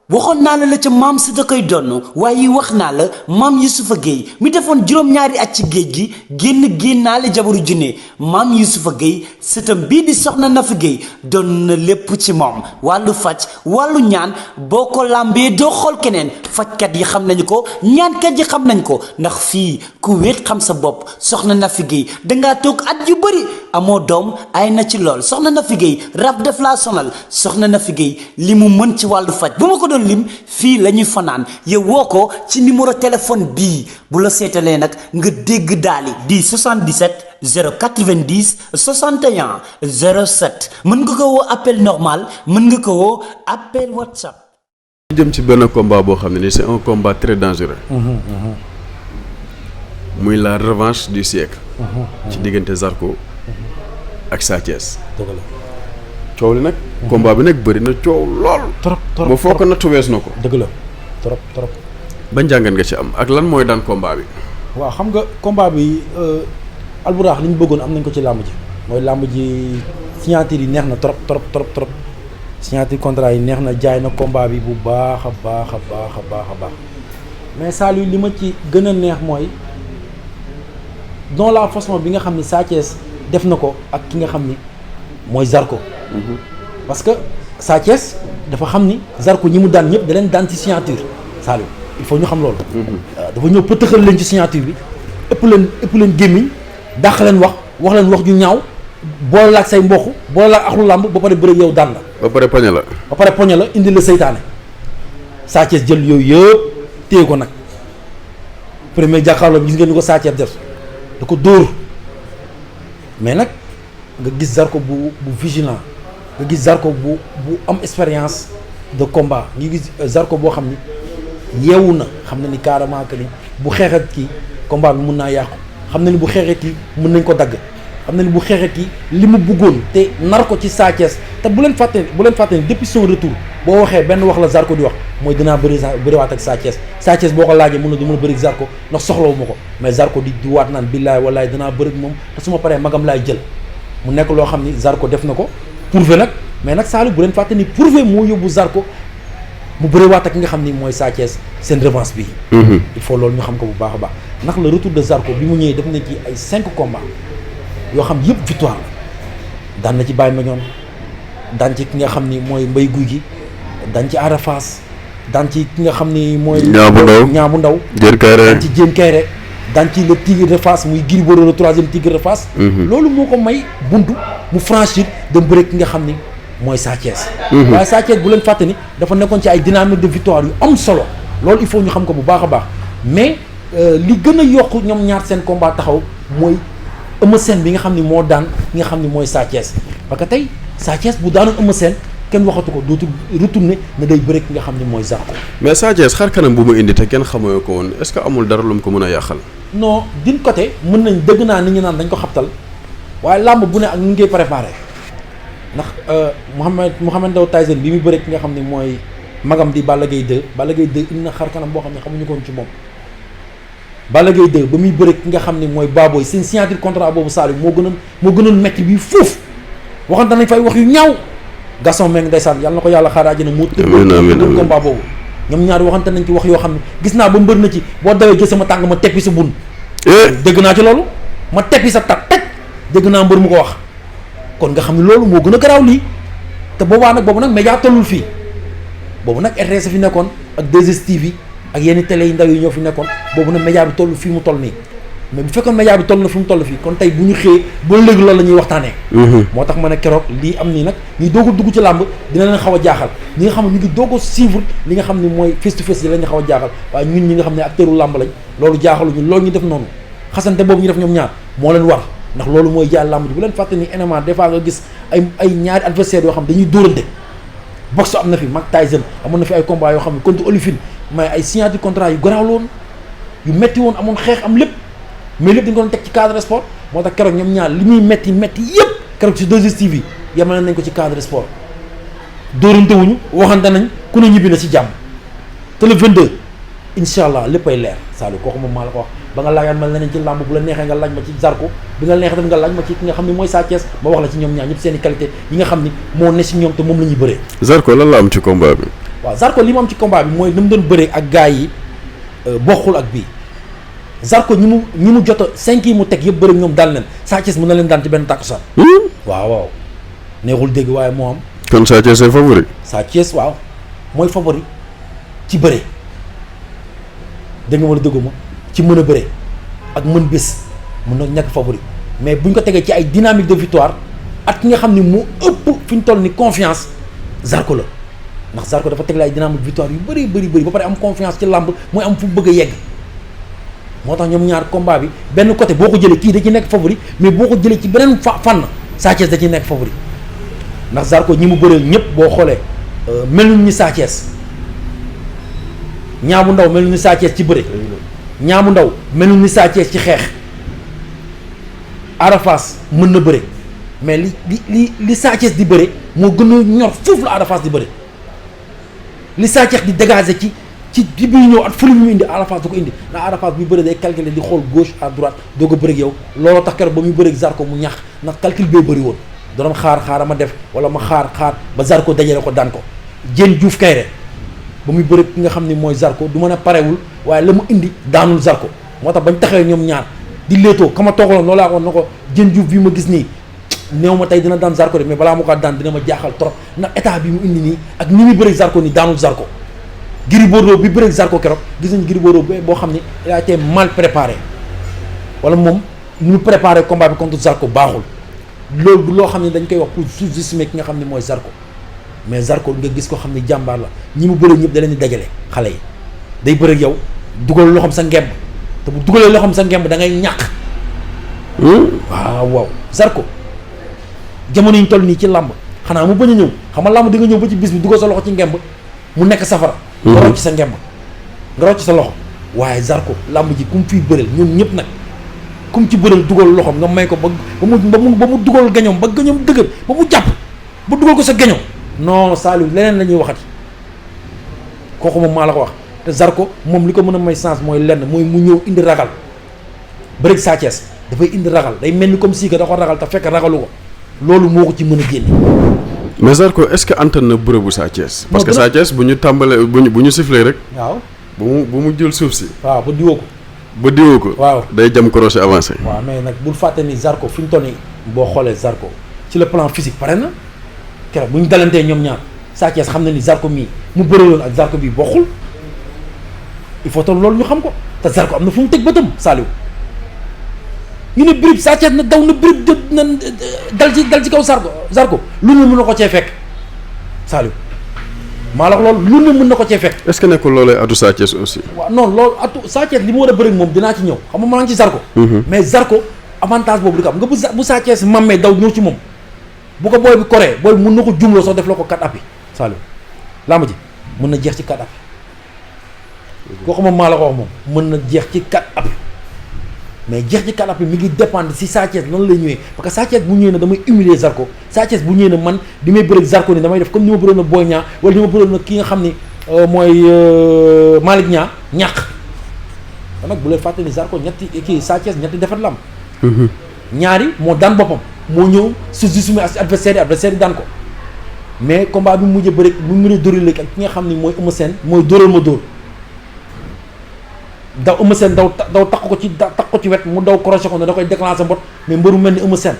waxoon naa la ca maam si da koy donn waaye wax naa la maam Yusufa Gueye mi defoon juróom-ñaari at ci géej gi génnaale jabaru junne maam Yusufa Gueye sëtam bii di soxna Nafi Gueye doon na lépp ci moom wàllu faj wàllu ñaan boo ko làmbee doo xool keneen fajkat yi xam nañu ko ñaankat yi xam nañ ko ndax fii ku wéet xam sa bopp soxna Nafi Gueye dangaa toog at yu bëri amoo doom ay na ci lool soxna Nafi Gueye rab def laa sonal soxna Nafi Gueye li mu mën ci wàllu faj bu ma ko doon lim fii la ñuy fanaan yow woo ko ci numéro téléphone bii bu la seetalee nag nga dégg daali di 77 090 61 07 mën nga ko woo appel normal mën nga ko woo appel WhatsApp. jëm ci benn combat boo xam ne ni c'est un combat très dangereux. muy la revanche du siècle. ci diggante Zarko ak Sa Thiès. dëgg la. coow li nag. combat bi nag bëri na coow lool. trop ba foo ko nattu wees na ko. dëgg la trop. ba njàngat nga ci am ak lan mooy daan combat bi. waaw xam nga combat bi alburax li ñu bëggoon am nañ ko ci làmb ji mooy làmb ji signature yi neex na trop signature contrat yi neex na jaay na combat bi bu baax a baax mais Saliou li ma ci gën a neex mooy dans la façon bi nga xam ni Sa Thiès def na ko ak ki nga xam ni mooy Zarko. parce que Sa Thiès dafa xam ni Zarko ñi mu daan ñëpp da leen daan ci signature Saliou il faut ñu xam loolu. dafa ñëw pëtëxal leen ci signature bi ëpp leen gémmiñ dàq leen wax leen wax ju ñaaw boole la ak say mboq boole la ak axlu làmb ba pare bëre yow daan la. ba pare poñe la. indi la seytaane Sa Thiès jël yooyu yëpp téye ko nag premier jàkkaarloo bi gis ngeen ni ko Sa Thiès def da ko dóor mais nag nga gis Zarko bu vigilant nga gis Zarko bu am expérience de combat nga gis Zarko boo xam ni yeewu na xam na ni carrément que ni bu xeexat kii combat bi mun naa yàqu xam na ni bu xeexat kii mun nañ ko dagg xam na ni bu xeexat kii li mu bëggoon te nar ko ci Sa Thiès te bu leen fàtte ni depuis son retour boo waxee benn wax la Zarko di wax mooy dinaa bëriwaat ak Sa Thiès Sa Thiès boo ko laajee mun na du mën a bëri ak Zarko ndax soxlawu ma ko mais Zarko di waat naan billaay wallaay dinaa bëri ak moom te su ma paree magam laay jël mu nekk loo xam ni Zarko def na ko prouvé nag mais nag Saliou bu leen fàtte ni prouvé moo yóbbu Zarko mu bëriwaat ak ki nga xam ni mooy Sa Thiès seen revanche bi il faut loolu ñu xam ko bu baax a baax ndax le retour de Zarko bi mu ñëwee def na ci ay 5 combats yoo xam yëpp victoire la daan na ci Baye Mañoon daan ci ki nga xam ni mooy Mbay Guy gi daan ci Ada Fass daan ci ki nga xam ni mooy ñaa bu ndaw daan ci Diène Kairé daan ci le tigre de Fass muy Gris Bordeaux le 3e tigre de Fass loolu moo ko may buntu mu franchir dem bëre ki nga xam ni mooy Sa Thiès waaye Sa Thiès bu leen fàtte ni dafa nekkoon ci ay dynamique de victoire yu am solo loolu il faut ñu xam ko bu baax a baax mais li gën a yokk ñoom ñaar seen combat taxaw mooy Eumeu Sène bi nga xam ni moo daan ki nga xam ni mooy Sa Thiès parce que tey Sa Thiès bu daanoon Eumeu Sène kenn waxatu ko dootul retourné na day bëre ki nga xam ni mooy Zarko. mais Sa Thiès xar kanam bu mu indi te kenn xamoo ko woon est-ce que amul dara lu mu ko mën a yàqal. non d'une côté mën nañ dëgg naa nit ñi naan dañ ko xabtal waaye làmb bu ne ak nu ñu koy préparé ndax Mouhamed Ndao Tyson bi mu bëre ki nga xam ni mooy magam di Balla Gaye 2 indi na xar kanam boo xam ne xamuñu ko woon ci moom. Balla Gaye 2 ba muy bëre ki nga xam ne mooy Baboy seen signature contrat boobu Saliou moo gënoon metti bi foofu waxante nañ fay wax yu ñaaw Gaston Mbengue ndeysaan yàlla na ko yàlla xaar àjjana moo tëgg combat boobu ñoom ñaar waxante nañ ci wax yoo xam ne gis naa ba mbër na ci boo dawee jël sama tànk ma teppi sa bun dégg naa ci loolu ma teppi sa tat teg dégg naa mbër mu ko wax kon nga xam ne loolu moo gën a garaaw lii te boobu nag média tollul fii boobu nag RTS fi nekkoon ak 2STV ak yenn télé yi ndaw yi ñoo fi nekkoon boobu nag média bi toll fii mu toll nii mais bu fekkoon média bi toll na fi mu toll fii kon tey bu ñu xëyee ba léegi loolu la ñuy waxtaanee. moo tax ma ne keroog lii am nii nag ñuy doog a dugg ci làmb dina leen xaw a jaaxal ñi nga xam ne ñu ngi doog a suivre li nga xam ne mooy face to face yi la ñu xaw a jaaxal waaye ñun ñi nga xam ne acteuru làmb lañ loolu jaaxaluñu loolu ñu def noonu xasante boobu ñu def ñoom ñaar moo leen war ndax loolu mooy jaay làmb ji bu leen fàtte ni MMA des fois nga gis ay ñaari adversaires yoo xam dañuy dóorante boxe am na fi Mike Tyson amoon na fi ay combat yoo xam ne contre Holyfield mais ay signature contrat yu garaaw woon yu metti woon amoon xeex am lépp mais lépp dañ ko doon teg ci cadre sport moo tax keroog ñoom ñaar li muy metti yëpp keroog ci 2STV yemale nañ ko ci cadre sport dóorante wuñu waxante nañ ku ne ñibbi na ci jàmm te le 22 incha allah léppay leer Saliou kooku moom maa la ko wax ba nga laajaan ma leneen ci làmb bu la neexee nga laaj ma ci Zarko bi nga neexee tam nga laaj ma ci ki nga xam ne mooy Sa Thiès ma wax la ci ñoom ñaar ñëpp seen i qualité yi nga xam ni moo ne si ñoom te moom la ñuy bëree. Zarko lan la am ci combat bi. waaw Zarko li mu am ci combat bi mooy ni mu doon bëree ak gars yi bokkul ak bii Zarko ñi mu jot a 5 yi mu teg yëpp bëri ñoom daal leen Sa Thiès mën na leen daan ci benn tàkkusaan. waaw neexul dégg waaye moo am. kon Sa Thiès c'est favori. Sa Thiès waaw mooy favori ci bëre dégg nga wala dégguma ci mën a bëre ak mën bés mën na ñàkk favori mais buñ ko tegee ci ay dynamique de victoire ak ki nga xam ni mu ëpp fi ñu toll ni confiance Zarko la ndax Zarko dafa tegle ay dynamique victoire yu bëri ba pare am confiance ci làmb mooy am fu bëgg a yegg moo tax ñoom ñaar combat bi benn côté boo ko jëlee kii da ci nekk favori mais boo ko jëlee ci beneen fànn Sa Thiès da ciy nekk favori ndax Zarko ñi mu bëreel ñëpp boo xoolee meluñu ni Sa Thiès Ñaabu Ndaw meluñu ni Sa Thiès ci bëre Ñaabu Ndaw meluñu ni Sa Thiès ci xeex Arafas mën na bëre mais li Sa Thiès di bëre moo gën a ñor foofu la Arafas di bëre li Sa Thiès di dégager ci bi ñëw ak fële ñu indi Arafas da ko indi ndax Arafas bi bëre day calculer di xool gauche à droite doog a bëre ak yow looloo tax keroog ba muy bëre ak Zarko mu ñax ndax calcul bee bëri woon da doon xaar ma def wala ma xaar ba Zarko dajale ko daan ko Diène Diouf Kayre ba muy bëre ki nga xam ni mooy Zarko du mën a parewul waaye la mu indi daanul Zarko moo tax bañ taxawee ñoom ñaar di léetoo ka ma toogaloon loolu laa ko na ko Diène Diouf bi ma gis nii néew ma tey dina daan Zarko de mais balaa ma ko daan dina ma jaaxal trop ndax état bi mu indi nii ak ni muy bëre Zarko nii daanul Zarko Gris Bordeaux bi bëre Zarko keroog gis nañ Gris Bordeaux boo xam ni il a été mal préparé wala moom ni mu préparé combat bi contre Zarko baaxul loolu du loo xam ne dañ koy wax pour sous-estimer ki nga xam ne mooy Zarko mais Zarko nga gis ko xam ne jàmbaar la ñi mu bëre ñëpp da leen di dajale xale yi day bëre ak yow dugal loxoom sa ngemb te bu dugalee loxoom sa ngemb da ngay ñàkk. waaw Zarko jamono yi ñu toll nii ci làmb xanaa mu bañ a ñëw xam nga làmb di nga ñëw ba ci bis bi dugal sa loxo ci ngemb mu nekk safara. nga rocc sa ngemb nga rocc sa loxo waaye Zarko làmb ji ku mu fiy bëreel ñoom ñëpp nag ku mu ci bëreel dugal loxoom nga may ko ba mu dugal gañoom ba gañoom dëgër ba mu jàpp ba dugal ko sa gañoom non Saliou leneen la ñuy waxati kooku moom maa la ko wax te Zarko moom li ko mën a may chance mooy lenn mooy mu ñëw indi ragal bëreeg Sa Thiès dafay indi ragal day mel ni comme si que da ko ragal te fekk ragalu ko loolu moo ko ci mën a génne. mais Zarko est-ce que antan na bërëbu Sa Thiès. parce que Sa Thiès bu ñu tàmbalee bu ñu sifflee rek. waaw bu mu jël suuf si. waaw ba diwoo ko. ba diwoo ko. waaw day jam crochet avancé. waaw mais nag bul fàtte ni Zarko fi ñu toll nii boo xoolee Zarko ci le plan physique pare na keroog bu ñu dalantee ñoom ñaar Sa Thiès xam na ni Zarko mii mu bëreeloon ak Zarko bii bokkul il faut que loolu ñu xam ko te Zarko am na fu mu teg bëtam Saliou ñu ne brib Sa Thiès na daw na brib na dal ci kaw Zarko lu ne mën na ko cee fekk Saliou maa la wax loolu lu ne mën na ko cee fekk. est-ce que nekkul loolay atu Sa Thiès aussi. waaw non loolu atu Sa Thiès li mu war a bëri moom dinaa ci ñëw xam nga maa ngi ci Zarko. mais Zarko avantage boobu di ko am nga bu Sa Thiès mammee daw ñëw ci moom bu ko booy bi koree booy bi mën na ko jumloo sax def la ko 4 appuis Saliou làmb ji mën na jeex ci 4 appuis kooku moom maa la ko wax moom mën na jeex ci 4 appuis mais jeex ci 4 appuis mi ngi dépendre si Sa Thiès lan lay ñëwee parce que Sa Thiès bu ñëwee na damay humilier Zarko Sa Thiès bu ñëwee na man di may bëre Zarko ni damay def comme ni ma bëroon na Boy Niang wala ni ma bëroon na ki nga xam ni mooy Malick Niang ñàkk kon nag bu leen fàtte ni Zarko kii Sa Thiès ñetti defet la am ñaari moo daan boppam moo ñëw sous-estimé adversaire yi daan ko mais combat bi mu mujjee bëri bu mu mënee dóoril léegi ak ki nga xam ni mooy Eumeu Sène mooy dóoral ma dóor daw Eumeu Sène daw takk ko ci wet mu daw crochet ko ne da koy déclencher mbot mais mbëru mel ni Eumeu Sène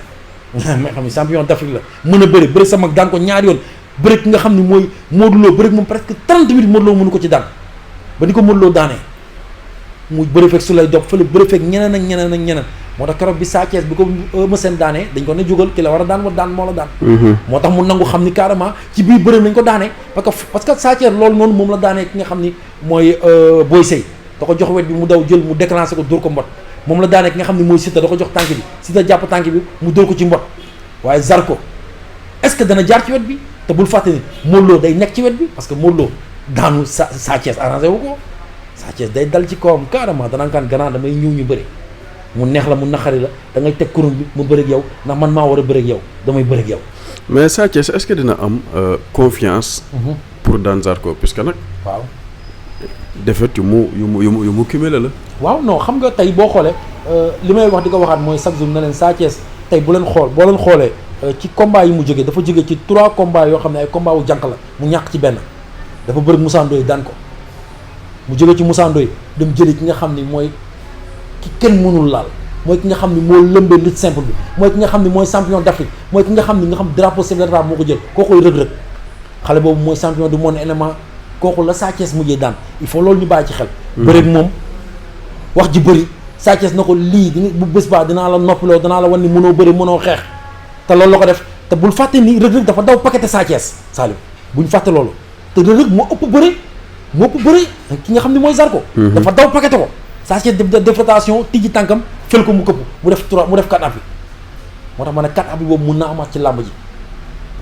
mais xam ni champion d'Afrique la mën a bëri sa mag daan ko ñaari yoon bëri ki nga xam ni mooy Modou Lo bëri moom presque 30 minutes Modou Lo mënu ko ci daan ba ni ko Modou Lo daanee mu bëri fekk su lay dopp fële bëri fekk ñeneen moo tax keroog bi Sa Thiès bi ko Eumeu Sène daanee dañ ko ne jógal ki la war a daan moo la daan moo tax mu nangu xam ni carrément ci biir bëri nañ ko daanee parce que Sa Thiès loolu noonu moom la daanee ki nga xam ni mooy Boy Sey da ko jox wet bi mu daw jël mu déclenché ko dóor ko mbot moom la daanee ki nga xam ni mooy Siteu da ko jox tànk bi Siteu jàpp tànk bi mu dóor ko ci mbot waaye Zarko est-ce que dana jaar ci wet bi te bul fàtte ni Modou Lo day nekk ci wet bi parce que Modou Lo daanu Sa Thiès arrangé wu ko Sa Thiès day dal ci kawam carrément danaa kaan gannaaw damay ñëw ñu bëri mu neex la mu naqari la da ngay teg kuréel bi mu bëri ak yow ndax man maa war a bëri ak yow damay bëri ak yow. mais Sa Thiès est-ce que dina am confiance. pour daan Zarko puisque nag. waaw. défaite yu mu cumulé la. waaw non xam nga tey boo xoolee li may wax di ko waxaat mooy chaque jour na leen Sa Thiès tey boo leen xoolee ci combat yi mu jógee dafa jógee ci 3 combats yoo xam ne ay combat wu jànq la mu ñàkk ci benn dafa bëri Moussa Ndoye daan ko mu jóge ci Moussa Ndoye dem jëli ki nga xam ni mooy ki kenn mënul laal mooy ki nga xam ni moo lëmbee lutte simple bi mooy ki nga xam ni mooy champion d'Afrique mooy ki nga xam ni drapeau chef de l'État moo ko jël kookoy rëg-rëg xale boobu mooy champion du monde MMA kooku la Sa Thiès mujjee daan il faut loolu ñu bàyyi ci xel bëreeg moom wax ji bëri Sa Thiès na ko lii di bu bés baa dinaa la noppiloo danaa la wan ni mënoo bëri mënoo xeex te loolu la ko def te bul fàtte ni rëg-rëg dafa daw paqueté Sa Thiès Saliou buñ fàtte loolu te rëg-rëg moo ëpp bëri ki nga xam ne mooy Zarko dafa daw paqueté ko Sa Thiès def rotation tijji tànkam fël ko mu këpp mu def 4 appuis moo tax ma ne 4 appuis boobu mun na amaat ci làmb ji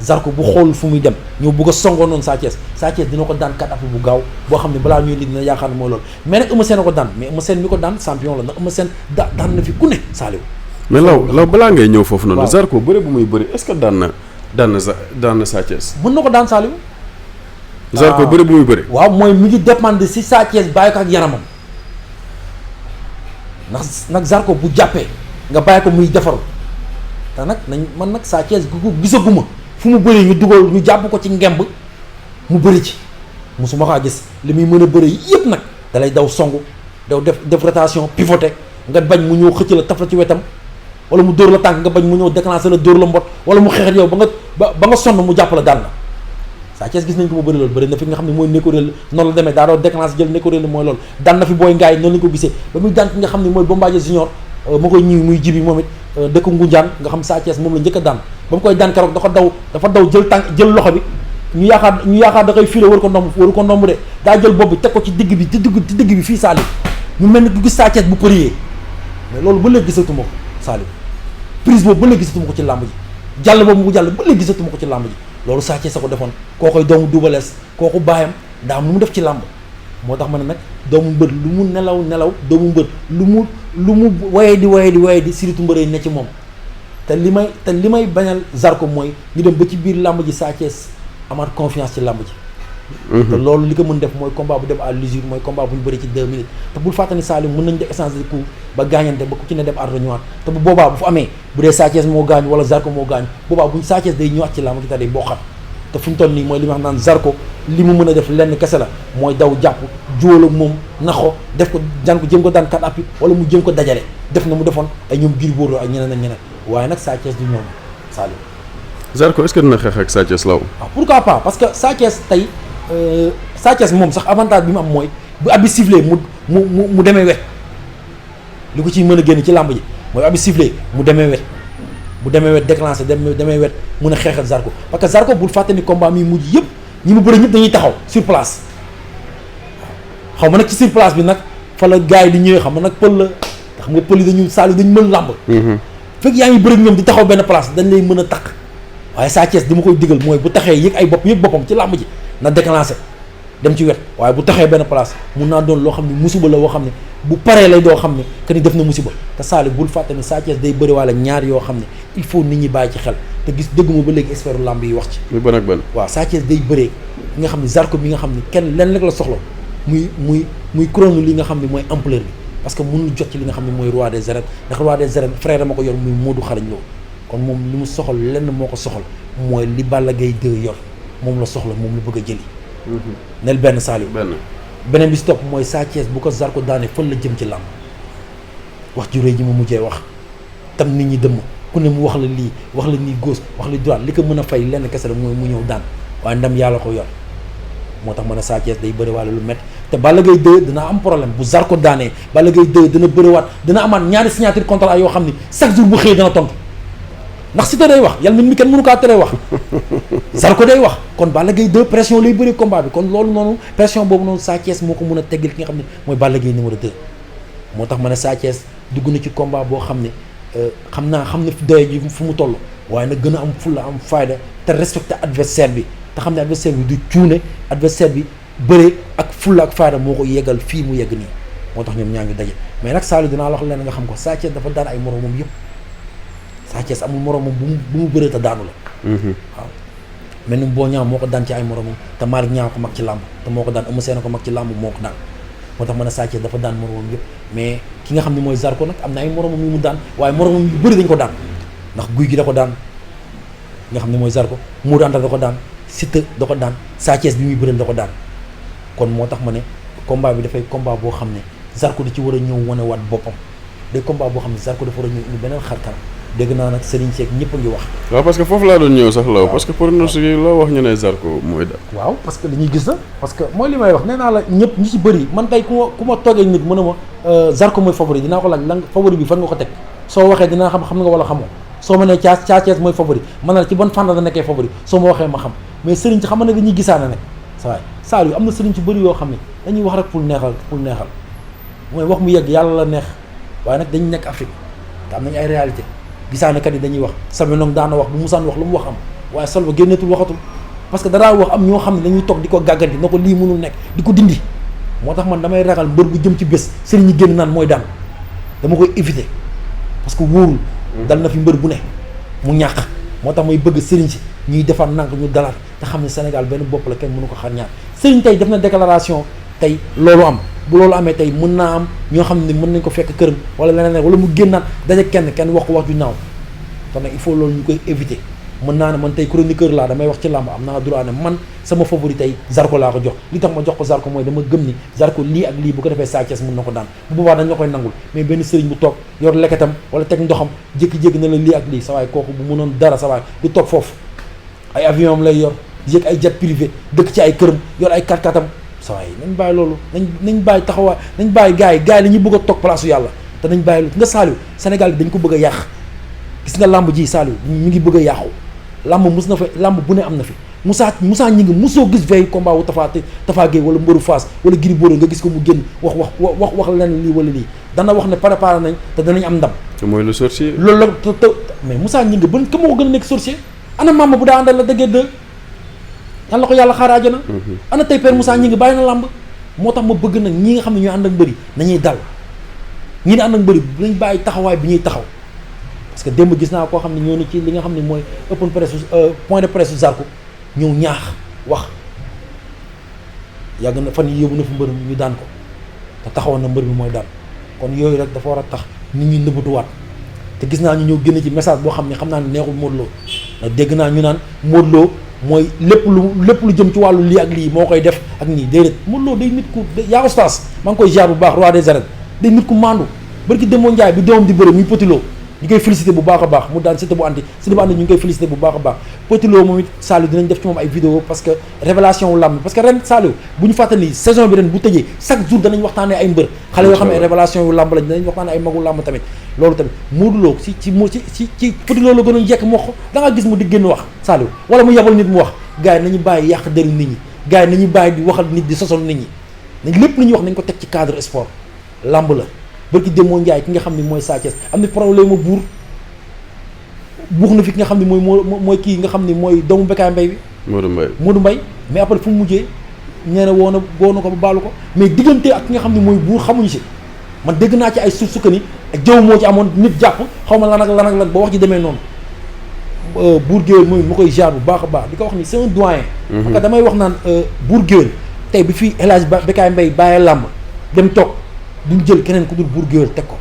Zarko bu xool fu muy dem ñëw bëgg a songoo noonu Sa Thiès dina ko daan 4 appuis bu gaaw boo xam ne balaa ñuy li dina yaakaar ne mooy loolu mais nag Eumeu Sène a ko daan mais Eumeu Sène mi ko daan champion la ndax Eumeu Sène daan na fi ku ne Saliou mais law balaa ngay ñëw foofu noonu waaw. Zarko bëre bu muy bëri est-ce que daan na Sa Thiès mën na ko daan Saliou Zarko bëre bu muy bëri waaw mooy mi ngi dépendre si Sa Thiès bàyyi ko ak yaramam ndax nag Zarko bu jàppee nga bàyyi ko muy defaru te nag man nag Sa Thiès gu ko gisaguma fu mu bëri ñu dugal ñu jàpp ko ci ngemb mu bëri ci musuma kaa gis li muy mën a bëri yëpp nag dalay daw songu daw def rotation pivoté nga bañ mu ñëw xëcc la taf la ci wetam wala mu dóor la tànk nga bañ mu ñëw déclencher la dóor la mbot wala mu xeexat yow ba nga sonn mu jàpp la daal la Sa Thiès gis nañ ko mu bëri loolu bëri na fi nga xam ne mooy nekkoréel noonu la demee daa doon déclencher jël nekkoréel mooy loolu daan na fi booy ngaay noonu lañ ko gisee ba muy daan ki nga xam ne mooy Bombardier Junior ma koy ñëw muy jibi moom it dëkk Ngunjaan nga xam Sa Thiès moom la njëkk a daan ba mu koy daan keroog dafa daw jël loxo bi ñu yaakaar da koy file waru ko ndomb de daa jël bopp bi teg ko ci digg bi fii Saliou ñu mel ni ku gis Sa Thiès bu përiyee mais loolu ba léegi gisatuma ko Saliou prise boobu ba léegi gisatuma ko ci làmb ji jàll boobu mu jàll ba léegi gisatuma ko ci làmb ji loolu Sa Thiès a ko defoon koo koy doomu Double Less kooku baayam daa am lu mu def ci làmb moo tax ma ne nag doomu mbër lu mu nelaw doomu mbër lu mu waye di surtout mbër yi ne ci moom te li may bañal Zarko mooy ñu dem ba ci biir làmb ji Sa Thiès amaat confiance ci làmb ji te loolu li ko mën def mooy combat bu dem à l'usure mooy combat bu ñu bëri ci 2 minutes te bul fàttani Saliou mën nañ def échange de coup ba gaañante ba ku ci ne dem ardo ñëwaat te bu boobaa bu fu amee bu dee Sa Thiès moo gaañu wala Zarko moo gaañu boobaa buñ Sa Thiès day ñëwaat ci làmb ji te day bokkat te fu ñu toll nii mooy li ma wax naan Zarko li mu mën a def lenn kese la mooy daw jàpp juwal ak moom naxo def ko jaan ko jëm ko daan 4 appuis wala mu jëm ko dajale def na mu defoon ay ñoom Gris Bordeaux ak ñeneen ak ñeneen waaye nag Sa Thiès du ñoom Saliou Zarko est-ce que dina xeex ak Sa Thiès law waaw pourquoi pas parce que Sa Thiès tey Sa Thiès moom sax avantage bi mu am mooy bu abi sifflé mu demee wet li ko ciy mën a génn ci làmb ji mooy abi sifflé mu demee wet bu demee wet déclenché demee wet mun a xeexal Zarko parce que Zarko bul fàtte ni combat mi mujj yëpp ñi mu bëri ñëpp dañuy taxaw sur place xaw ma nag ci sur place bi nag fa la gars yi di ñëwee xam nga nag pël la te xam nga pël yi dañu Saliou dañu mën làmb fekk yaa ngi bëri ñoom di taxaw benn place dañ lay mën a taq waaye Sa Thiès di ma koy digal mooy bu taxee yëg ay bopp yëg boppam ci làmb ji na déclenché dem ci wet waaye bu taxee benn place mun naa doon loo xam ne musiba la woo xam ne bu paree lay doo xam ne que ni def na musiba te Saliou bul fàtte ni Sa Thiès day bëri waale ñaar yoo xam ne il faut nit ñi bàyyi ci xel te gis dëgguma ba léegi expert làmb yi wax ci muy ban ak ban waaw Sa Thiès day bëree ki nga xam ne Zarko bi nga xam ne kenn lenn rek la soxla muy couronne li nga xam ne mooy ampleur bi parce que mënul jot ci li nga xam ne mooy roi des arènes ndax roi des arènes frère dama ko yor muy Modou Xarañ Lo kon moom li mu soxal lenn moo ko soxal mooy li Balla Gaye 2 yor moom la soxla moom la bëgg a jëli nel benn Saliou beneen bi si topp mooy Sa Thiès bu ko Zarko daane fël la jëm ci làmb wax ju rëy ji ma mujjee wax tam nit ñi dëmm ku ne mu wax la lii wax la nii gauche wax la droite li ko mën a fay lenn kese la mooy mu ñëw daan waaye ndam yàlla ko yor moo tax ma ne Sa Thiès day bëri waale lu métti te Balla Gaye 2 dina am problème bu Zarko daanee Balla Gaye 2 dina bëriwaat dina amaat ñaari signature contrat yoo xam ni chaque jour bu xëyee dana tontu ndax Siteu day wax yàlla mi kenn mënu kaa teree wax Zarko day wax kon Balla Gaye 2 pression lay bëri combat bi kon loolu noonu pression boobu noonu Sa Thiès moo ko mën a teggil ki nga xam ne mooy Balla Gaye numéro 2 moo tax ma ne Sa Thiès dugg na ci combat boo xam ne xam na doye ji fu mu toll waaye nag gën a am fulla am fayda te respecté adversaire bi te xam ne adversaire bi du cuune adversaire bi bëre ak fulla ak fayda moo ko yeggal fii mu yegg nii moo tax ñoom ñaa ngi daje mais nag Saliou dinaa la wax leen nga xam ko Sa Thiès dafa daan ay moromam yëpp Sa Thiès amul moromam bu mu bëree te daanu la waaw mel ni boo ñaaw moo ko daan ci ay moromam te Malick ñaaw ko mag ci làmb te moo ko daan Eumeu Sène ko mag ci làmb moo ko daan moo tax ma ne Sa Thiès dafa daan moromam yëpp mais ki nga xam ne mooy Zarko nag am na ay moromam yu mu daan waaye moromam yu bëri dañ ko daan ndax guy gi da ko daan nga xam ne mooy Zarko Modou Anta da ko daan Siteu da ko daan Sa Thiès bi muy bëreel da ko daan kon moo tax ma ne combat bi dafay combat boo xam ne Zarko da ci war a ñëw wane waat boppam day combat boo xam ne Zarko dafa war a ñëw indi beneen xarkanam dégg naa nag Serigne Seck ñëpp a ngi wax. waaw parce que foofu laa doon ñëw sax law parce que pronostic yi loo wax ñu ne Zarko mooy daal. waaw parce que dañuy gis na parce que mooy li may wax nee naa la ñëpp ñu ci bëri man tey ku ma toogee nit mën a ma Zarko mooy favori dinaa ko laaj lan favori bi fan nga ko teg soo waxee dinaa xam nga wala xamoo soo ma nee Thiès mooy favori man na ci ban fànn la nekkee favori soo ma waxee ma xam mais Serigne ci xam nga ne dañuy gisaane nag saa saa yu am na Serigne ci bëri yoo xam ne dañuy wax rek pour neexal mooy wax mu yegg yàlla la neex waaye nag dañu nekk Afrique te am nañu ay réalité gisaanekat yi dañuy wax Salma Ndong daana wax bu musaan wax lu mu wax am waaye Salma génneetul waxatul parce que danaa wax am ñoo xam ne dañuy toog di ko gàgganti na ko lii mënul nekk di ko dindi moo tax man damay ragal mbër bu jëm ci bés sëriñ ñi génn naan mooy daan dama koy éviter parce que wóorul dal na fi mbër bu ne mu ñàkk moo tax may bëgg sëriñ si ñuy defar nank ñu dalaat te xam ne Sénégal benn bopp la kenn mënu ko xar ñaar sëriñ tey def na déclaration tey loolu am bu loolu amee tey mën naa am ñoo xam ne mën nañ ko fekk këram wala leneen wala mu génnaat daje kenn wax ko wax ju naaw kon nag il faut loolu ñu koy éviter mën naa ne man tey chroniqueur laa damay wax ci làmb am naa droit ne man sama favori tey Zarko laa ko jox li tax ma jox ko Zarko mooy dama gëm ni Zarko lii ak lii bu ko defee Sa Thiès mën na ko daan bu boobaa dañ la koy nangul mais benn sëriñ bu toog yor leketam wala teg ndoxam jékki-jékki na la lii ak lii sa waay kooku bu mënoon dara sa waay du toog foofu ay avion am lay yor yéeg ay jet privé dëkk ci ay këram yor ay 4x4am sa waay nañ bàyyi loolu nañ bàyyi taxawaay nañ bàyyi gars yi la ñuy bëgg a toog place yàlla te nañ bàyyi loolu nga Saliou Sénégal bi dañ ko bëgg a yàq gis nga làmb ji Saliou mi ngi bëgg a yàqu làmb mus na fa làmb bu ne am na fi Moussa ñi ngi musoo gis veille combat wu Tafa Gueye wala mbëru Fass wala Gris Bordeaux nga gis ko mu génn wax leen lii wala lii dana wax ne préparé nañ te danañ am ndam te mooy le sorcier loolu la te mais Moussa ñi ngi ban ka ma ko gën a nekk sorcier ana mama bu daa àndal la dëggee dë yàlla ko yàlla xaaraaja na ana tey père Moussa ñi ngi bàyyi na làmb moo tax ma bëgg nag ñi nga xam ne ñooy ànd ak mbëri nañuy dal ñi ne ànd ak mbëri nañ bàyyi taxawaay bi ñuy taxaw parce que démb gis naa koo xam ne ñoo ni ci li nga xam ne mooy open presse point de presse Zarko ñëw ñaax wax yàgg na fan yi yóbbu na fi mbër ñu daan ko te taxawoon na mbër bi mooy daan kon yooyu rek dafa war a tax nit ñi nëbbatuwaat te gis naa ñu ñëw génn ci message boo xam ne xam naa ne neexul Modou Lo ndax dégg naa ñu naan Modou Lo mooy lépp lu jëm ci wàllu lii ak lii moo koy def ak nii déedéet Modou Lo day nit ku yaa oustaz maa ngi koy jaar bu baax roi des arènes day nit ku maandu barki Demba Ndiaye bi doomam di bëre muy Petit Lo ñu koy félicité bu baax a baax mu daan Siteu bu andi ñu ngi koy félicité bu baax a baax Petit Lo moom it Saliou dinañ def ci moom ay vidéo parce que révélation wu làmb parce que ren Saliou bu ñu fàttali saison bi ren bu tëjee chaque jour danañ waxtaanee ay mbër xale yoo xam ne révélation wu làmb lañ dinañ waxtaanee ay magu làmb tamit loolu tamit Modou Lo ci Petit Lo la gënoon jekk mu wax da ngaa gis mu di génn wax Saliou wala mu yebal nit mu wax gars yi nañu bàyyi yàq deru nit ñi gars yi nañu bàyyi di waxal nit di sosal nit ñi nañ lépp lu ñuy wax nañ ko teg ci cadre sport làmb la barki Demba Ndiaye ki nga xam ne mooy Sa Thiès am na problème mu buux na fi ki nga xam ne mooy kii nga xam ne mooy doomu Bécaye Mbaye bi Modou Mbaye mais après fu mu mujjee nee na woo na ko ba baalu ko mais diggante ak ki nga xam ne mooy buur xamuñu si man dégg naa ci ay sources que ni jëw moo ci amoon nit jàpp xaw ma lan ak lan ba wax ji demee noonu buur géwél mooy ma koy jaar bu baax a baax di ko wax ni c'est un doyen parce que damay wax naan buur géwél tey bi fii El Hadj Bécaye Mbaye bàyyee làmb dem toog duñ jël keneen ku dul buur géwél teg ko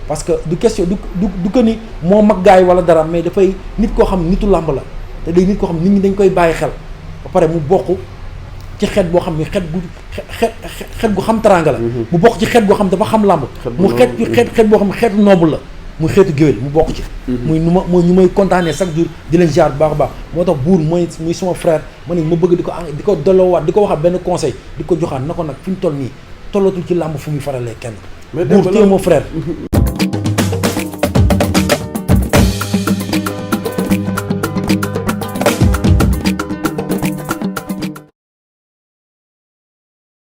parce que du question du que ni moo mag gars yi wala dara mais dafay nit koo xam nitu làmb la te day nit koo xam nit ñi dañ koy bàyyi xel ba pare mu bokk ci xeet boo xam ne xeet gu xam teraanga la mu bokk ci xeet goo xam dafa xam làmb mu xeet boo xam ne xeetu noble la muy xeetu géwél mu bokk ci muy mooy ñu may kontaanee chaque jour di leen jaar bu baax a baax moo tax buur muy sama frère ma ne ma bëgg di ko delloowaat di ko waxaat benn conseil di ko joxaat na ko nag fi mu toll nii tollatul ci làmb fu muy faralee kenn buur téye moo frère